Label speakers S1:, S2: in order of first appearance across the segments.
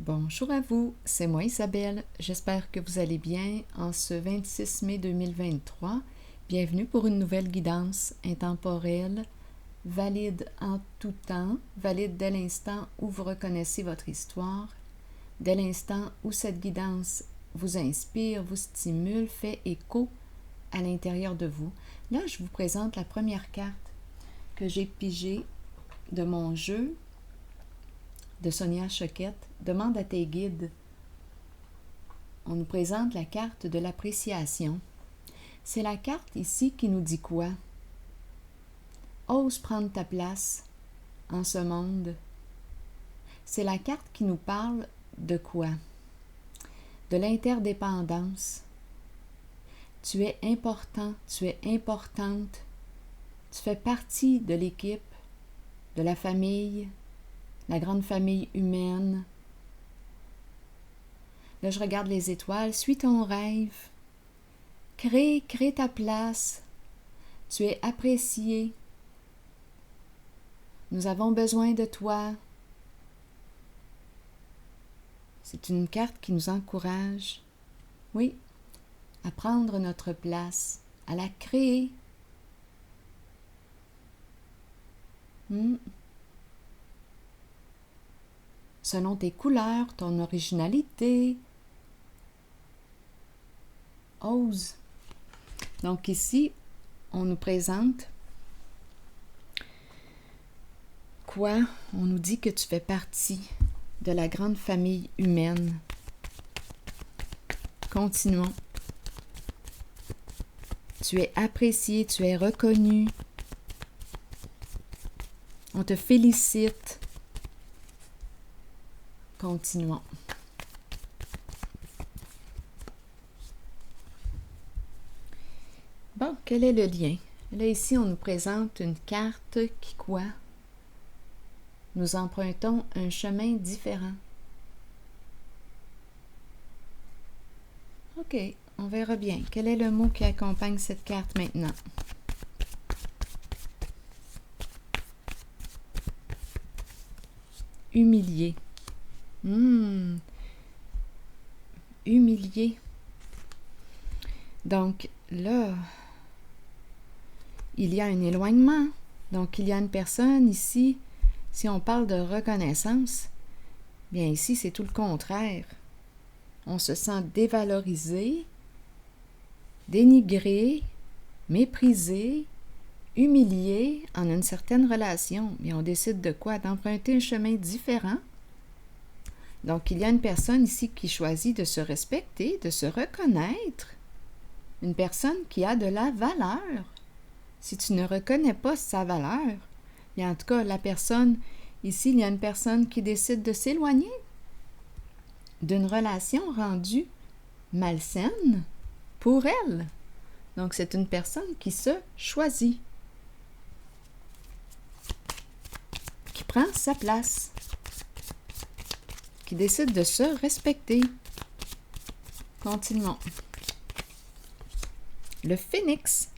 S1: Bonjour à vous, c'est moi Isabelle. J'espère que vous allez bien en ce 26 mai 2023. Bienvenue pour une nouvelle guidance intemporelle, valide en tout temps, valide dès l'instant où vous reconnaissez votre histoire, dès l'instant où cette guidance vous inspire, vous stimule, fait écho à l'intérieur de vous. Là, je vous présente la première carte que j'ai pigée de mon jeu de Sonia Choquette. Demande à tes guides. On nous présente la carte de l'appréciation. C'est la carte ici qui nous dit quoi? Ose prendre ta place en ce monde. C'est la carte qui nous parle de quoi? De l'interdépendance. Tu es important, tu es importante. Tu fais partie de l'équipe, de la famille, la grande famille humaine. Là, je regarde les étoiles. Suis ton rêve. Crée ta place. Tu es apprécié. Nous avons besoin de toi. C'est une carte qui nous encourage, oui, à prendre notre place, à la créer. Selon tes couleurs, ton originalité. Ose. Donc ici, on nous présente quoi? On nous dit que tu fais partie de la grande famille humaine. Continuons. Tu es apprécié, tu es reconnu. On te félicite. Continuons. Bon, quel est le lien? Là, ici, on nous présente une carte qui, quoi? Nous empruntons un chemin différent. OK, on verra bien. Quel est le mot qui accompagne cette carte maintenant? Humilié. Humilié. Donc, là, il y a un éloignement. Donc, il y a une personne ici, si on parle de reconnaissance, bien ici, c'est tout le contraire. On se sent dévalorisé, dénigré, méprisé, humilié en une certaine relation. Mais on décide de quoi? D'emprunter un chemin différent. Donc, il y a une personne ici qui choisit de se respecter, de se reconnaître. Une personne qui a de la valeur. Si tu ne reconnais pas sa valeur, bien en tout cas, la personne, ici, il y a une personne qui décide de s'éloigner d'une relation rendue malsaine pour elle. Donc, c'est une personne qui se choisit, qui prend sa place, qui décide de se respecter. Continuons. Le phénix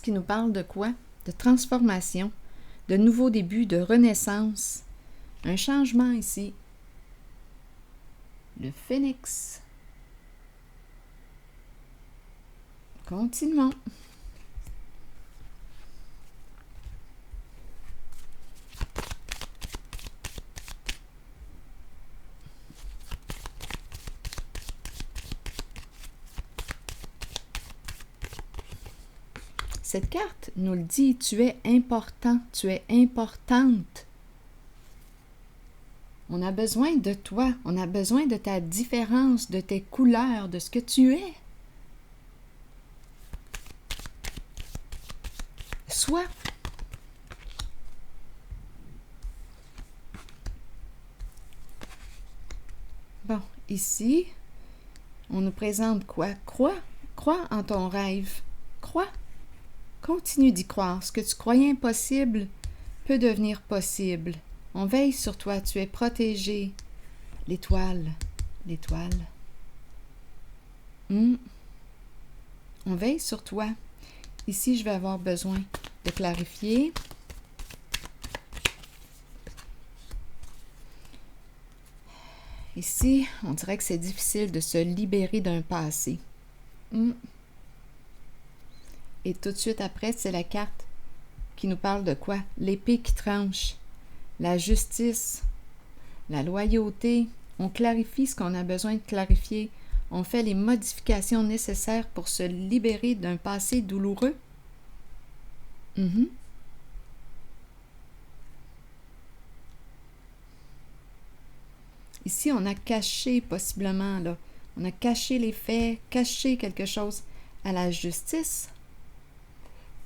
S1: qui nous parle de quoi? De transformation, de nouveaux débuts, de renaissance. Un changement ici. Le phénix. Continuons. Cette carte nous le dit, tu es important, tu es importante. On a besoin de toi, on a besoin de ta différence, de tes couleurs, de ce que tu es. Sois. Bon, ici, on nous présente quoi? Crois en ton rêve. Crois. Continue d'y croire. Ce que tu croyais impossible peut devenir possible. On veille sur toi, tu es protégé. L'étoile. On veille sur toi. Ici, je vais avoir besoin de clarifier. Ici, on dirait que c'est difficile de se libérer d'un passé. Et tout de suite après, c'est la carte qui nous parle de quoi? L'épée qui tranche, la justice, la loyauté. On clarifie ce qu'on a besoin de clarifier. On fait les modifications nécessaires pour se libérer d'un passé douloureux. Ici, on a caché possiblement, là. On a caché les faits, caché quelque chose à la justice.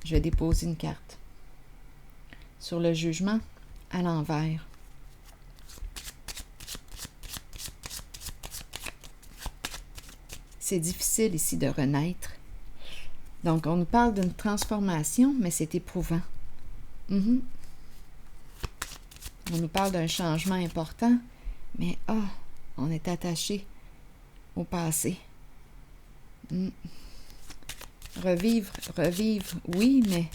S1: Je vais déposer une carte sur le jugement à l'envers. C'est difficile ici de renaître. Donc, on nous parle d'une transformation, mais c'est éprouvant. On nous parle d'un changement important, mais on est attaché au passé. Revivre, oui, mais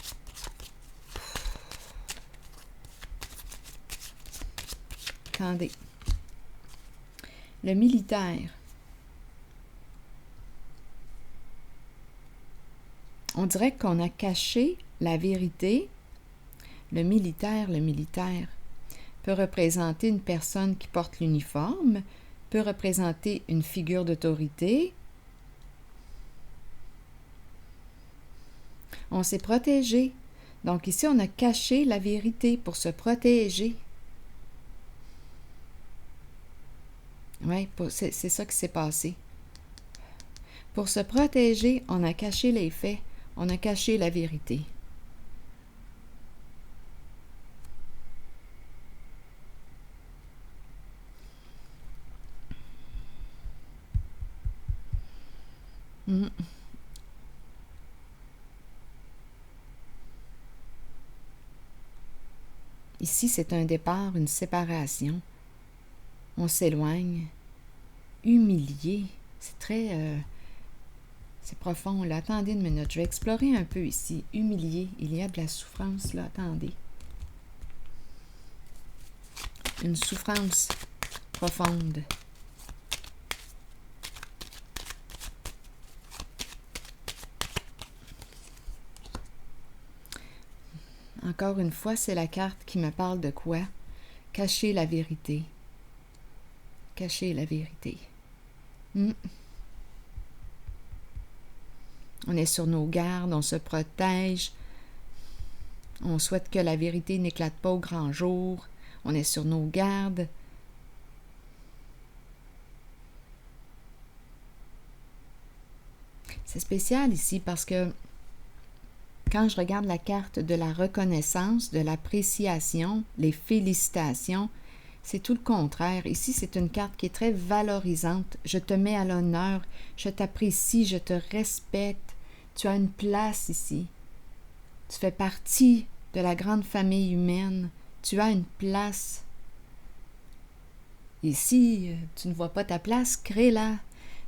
S1: attendez. Le militaire. On dirait qu'on a caché la vérité. Le militaire peut représenter une personne qui porte l'uniforme, peut représenter une figure d'autorité. On s'est protégé. Donc ici, on a caché la vérité pour se protéger. Oui, c'est ça qui s'est passé. Pour se protéger, on a caché les faits, on a caché la vérité. Ici, c'est un départ, une séparation. On s'éloigne. Humilié. C'est très... c'est profond, là. Attendez une minute. Je vais explorer un peu ici. Humilié. Il y a de la souffrance, là. Attendez. Une souffrance profonde. Encore une fois, c'est la carte qui me parle de quoi? Cacher la vérité. Cacher la vérité. On est sur nos gardes, on se protège. On souhaite que la vérité n'éclate pas au grand jour. On est sur nos gardes. C'est spécial ici parce que quand je regarde la carte de la reconnaissance, de l'appréciation, les félicitations, c'est tout le contraire. Ici, c'est une carte qui est très valorisante. Je te mets à l'honneur, je t'apprécie, je te respecte. Tu as une place ici. Tu fais partie de la grande famille humaine. Tu as une place. Et si tu ne vois pas ta place, crée-la.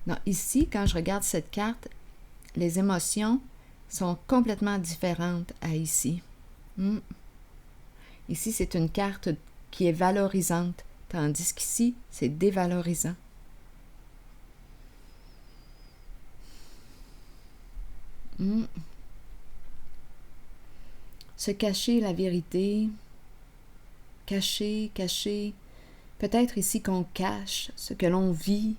S1: Non, ici, quand je regarde cette carte, les émotions sont complètement différentes à ici. Ici, c'est une carte qui est valorisante, tandis qu'ici, c'est dévalorisant. Se cacher la vérité, cacher. Peut-être ici qu'on cache ce que l'on vit.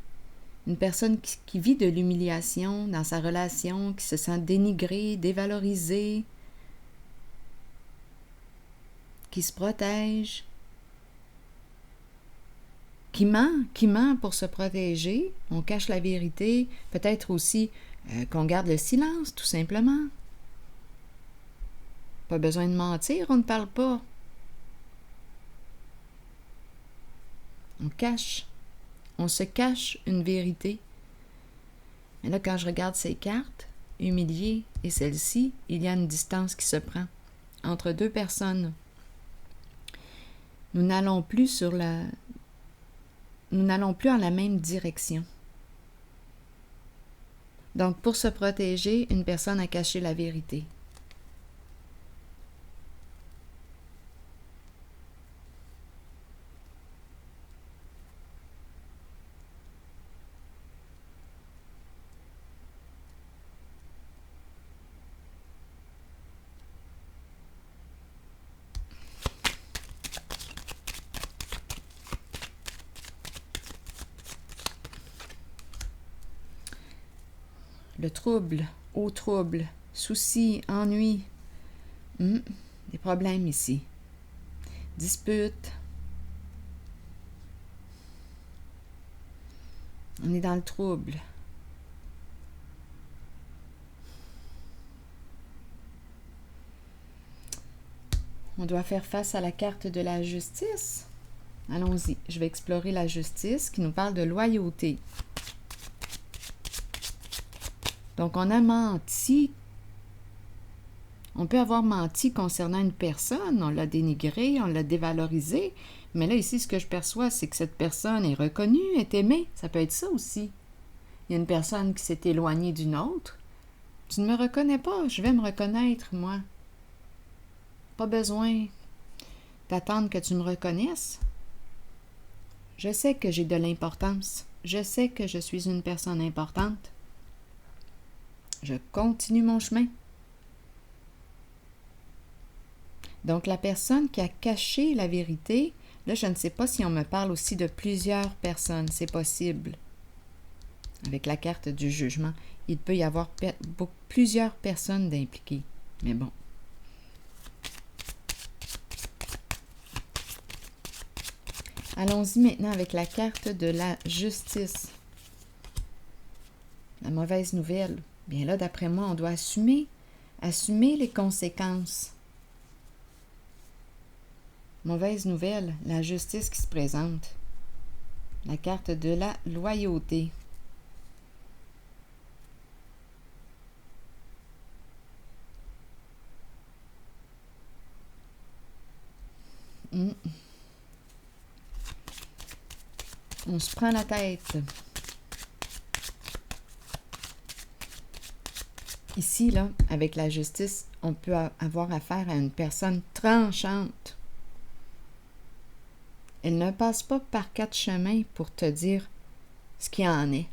S1: Une personne qui vit de l'humiliation dans sa relation, qui se sent dénigrée, dévalorisée, qui se protège, qui ment pour se protéger. On cache la vérité. Peut-être aussi qu'on garde le silence, tout simplement. Pas besoin de mentir, on ne parle pas. On cache. On se cache une vérité. Mais là, quand je regarde ces cartes, humiliée et celle-ci, il y a une distance qui se prend entre deux personnes. Nous n'allons plus en la même direction. Donc, pour se protéger, une personne a caché la vérité. le trouble, au trouble, soucis, ennuis. Des problèmes ici. Disputes. On est dans le trouble. On doit faire face à la carte de la justice. Allons-y, je vais explorer la justice qui nous parle de loyauté. Donc, on a menti. On peut avoir menti concernant une personne, on l'a dénigrée, on l'a dévalorisée, mais là, ici, ce que je perçois, c'est que cette personne est reconnue, est aimée. Ça peut être ça aussi. Il y a une personne qui s'est éloignée d'une autre. Tu ne me reconnais pas, je vais me reconnaître, moi. Pas besoin d'attendre que tu me reconnaisses. Je sais que j'ai de l'importance. Je sais que je suis une personne importante. Je continue mon chemin. Donc, la personne qui a caché la vérité, là, je ne sais pas si on me parle aussi de plusieurs personnes. C'est possible. Avec la carte du jugement, il peut y avoir plusieurs personnes d'impliquées. Mais bon. Allons-y maintenant avec la carte de la justice. La mauvaise nouvelle. Bien là, d'après moi, on doit assumer les conséquences. Mauvaise nouvelle, la justice qui se présente. La carte de la loyauté. On se prend la tête. Ici, là, avec la justice, on peut avoir affaire à une personne tranchante. Elle ne passe pas par 4 chemins pour te dire ce qu'il en est.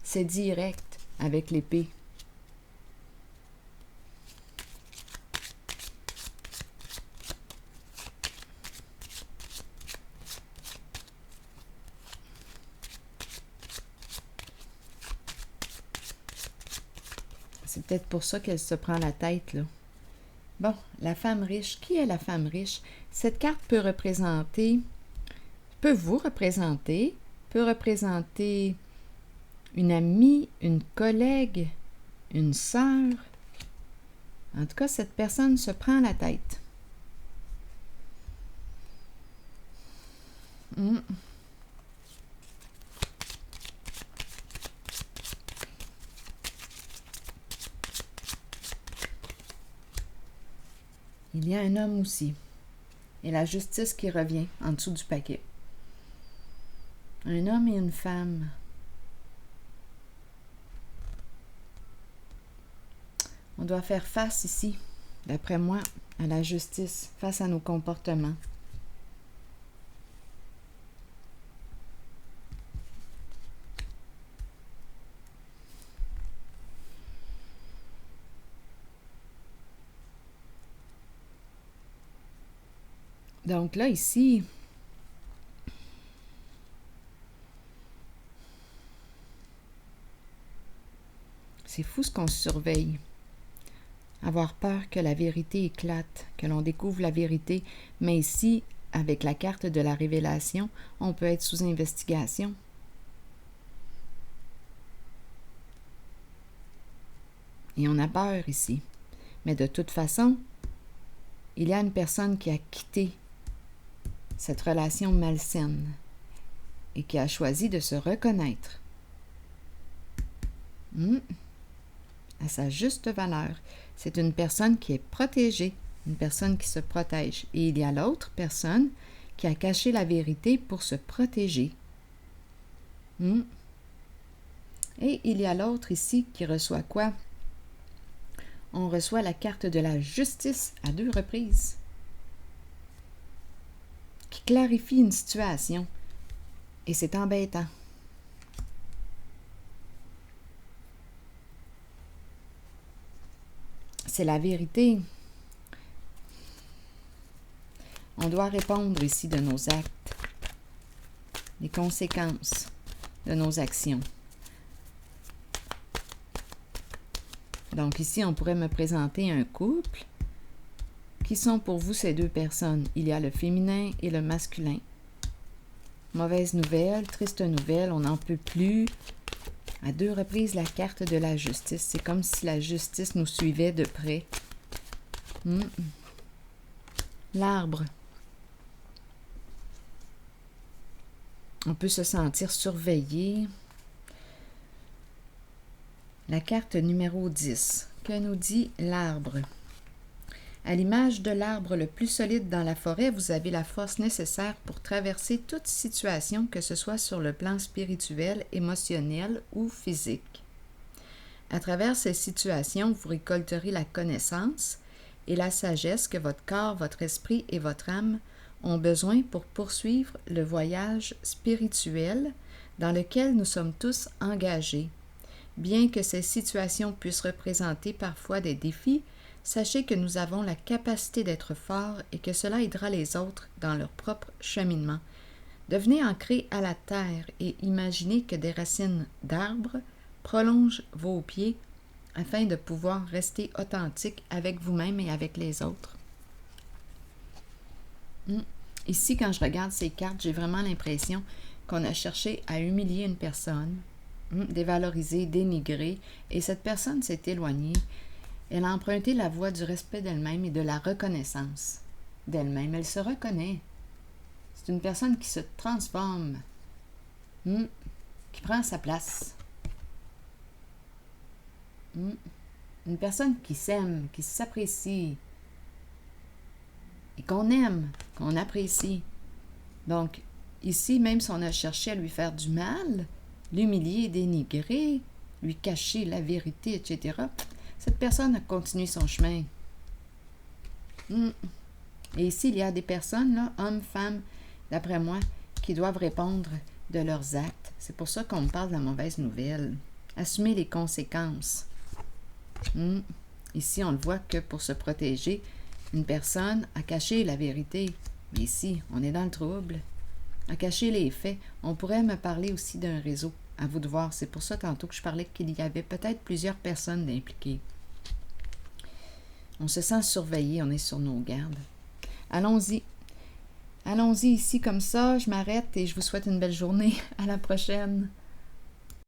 S1: C'est direct avec l'épée. C'est peut-être pour ça qu'elle se prend la tête, là. Bon, la femme riche. Qui est la femme riche? Cette carte peut vous représenter, peut représenter une amie, une collègue, une sœur. En tout cas, cette personne se prend la tête. Il y a un homme aussi. Et la justice qui revient en dessous du paquet. Un homme et une femme. On doit faire face ici, d'après moi, à la justice, face à nos comportements. Donc là, ici, c'est fou ce qu'on surveille. Avoir peur que la vérité éclate, que l'on découvre la vérité. Mais ici, avec la carte de la révélation, on peut être sous investigation. Et on a peur ici. Mais de toute façon, il y a une personne qui a quitté cette relation malsaine et qui a choisi de se reconnaître à sa juste valeur. C'est une personne qui est protégée, une personne qui se protège. Et il y a l'autre personne qui a caché la vérité pour se protéger. Et il y a l'autre ici qui reçoit quoi? On reçoit la carte de la justice à 2 reprises, qui clarifie une situation. Et c'est embêtant. C'est la vérité. On doit répondre ici de nos actes, les conséquences. de nos actions. Donc ici, on pourrait me présenter un couple. Qui sont pour vous ces deux personnes? Il y a le féminin et le masculin. Mauvaise nouvelle, triste nouvelle, on n'en peut plus. À 2 reprises, la carte de la justice. C'est comme si la justice nous suivait de près. L'arbre. On peut se sentir surveillé. La carte numéro 10. Que nous dit l'arbre? À l'image de l'arbre le plus solide dans la forêt, vous avez la force nécessaire pour traverser toute situation, que ce soit sur le plan spirituel, émotionnel ou physique. À travers ces situations, vous récolterez la connaissance et la sagesse que votre corps, votre esprit et votre âme ont besoin pour poursuivre le voyage spirituel dans lequel nous sommes tous engagés. Bien que ces situations puissent représenter parfois des défis, sachez que nous avons la capacité d'être forts et que cela aidera les autres dans leur propre cheminement. Devenez ancrés à la terre et imaginez que des racines d'arbres prolongent vos pieds afin de pouvoir rester authentique avec vous-même et avec les autres. Ici, quand je regarde ces cartes, j'ai vraiment l'impression qu'on a cherché à humilier une personne, dévaloriser, dénigrer, et cette personne s'est éloignée. Elle a emprunté la voie du respect d'elle-même et de la reconnaissance d'elle-même. Elle se reconnaît. C'est une personne qui se transforme, qui prend sa place. Une personne qui s'aime, qui s'apprécie et qu'on aime, qu'on apprécie. Donc, ici, même si on a cherché à lui faire du mal, l'humilier, dénigrer, lui cacher la vérité, etc., cette personne a continué son chemin. Et ici, il y a des personnes, là, hommes, femmes, d'après moi, qui doivent répondre de leurs actes. C'est pour ça qu'on me parle de la mauvaise nouvelle. Assumer les conséquences. Ici, on le voit que pour se protéger, une personne a caché la vérité. Mais ici, on est dans le trouble. A caché les faits. On pourrait me parler aussi d'un réseau. À vous de voir. C'est pour ça tantôt que je parlais qu'il y avait peut-être plusieurs personnes impliquées. On se sent surveillé, on est sur nos gardes. Allons-y. Allons-y ici comme ça, je m'arrête et je vous souhaite une belle journée. À la prochaine.